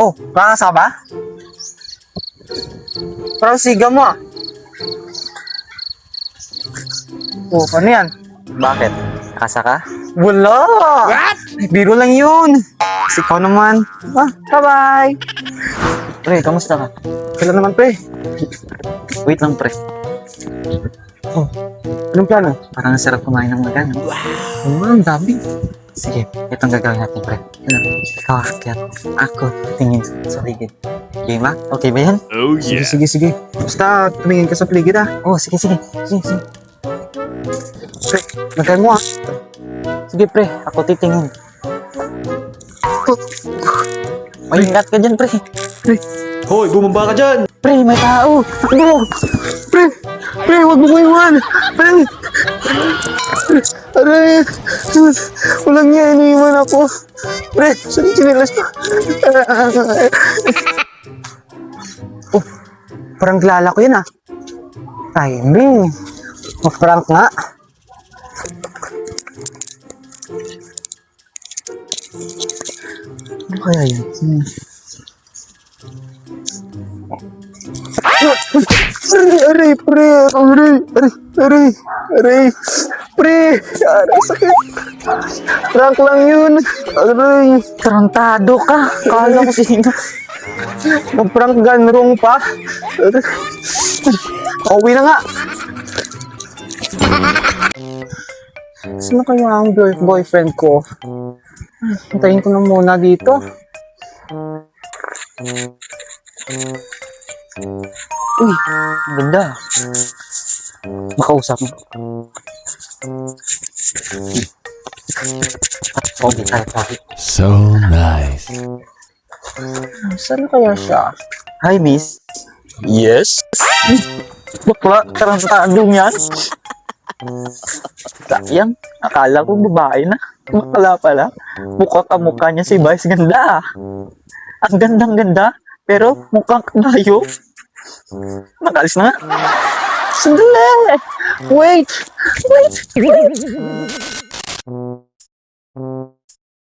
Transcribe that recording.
Oh, makakasa ba? Parang siga mo ah. Oh, ano yan? Bakit? Kasa ka? Wala! What? Biro lang yun. Kasi ikaw naman. Ah, bye-bye. Pre, kamusta ka? Kailan naman, pre? Wait lang, pre. Oh, anong plano? Parang sarap kumain ng mga ganun. Oh, ang dami. Sige, itong gagawin natin, pre. Ano? Ikaw akyat. Ako, tingin sa ligid. Game ba? Okay ba yan? Oh Sige, yeah. sige, sige. Basta tumingin ka sa paligid ah. Oh, sige, sige. Sige, sige. Pre, nagay mo ah. Sige, pre. Ako titingin. May ingat ka dyan, pre. Hoy, bumaba ka dyan! Pre, may tao. Takbo! Pre! Pre, huwag mo ko iwan! Pre! Aray! Walang niya, iniiwan ako. Pre, saan yung sinilas ko? Oh, parang kilala ko yun ah. Timing. Ma-prank nga. Ano kaya yun? Aray, pre! Aray! Pre! Aray, sakit! Prank lang yun! Aray! Tarantado ka. Kala ko sino. Mag-prank ganrong pa! Aray! Pauwi na nga! Saan na kaya ang boyfriend ko? Hintayin ko na muna dito. Uy, ang ganda. Makausap mo. Okay, tayo. So nice. Saan kaya siya? Hi, miss. Yes? Bakla, tarantadong yan. Sayang, akala ko babae na. Makala pala. Mukha ka mukha niya si Vice. Ganda. Ang gandang-ganda. Pero mukhang kabayo. Nakalis na nga. Sandali! Wait!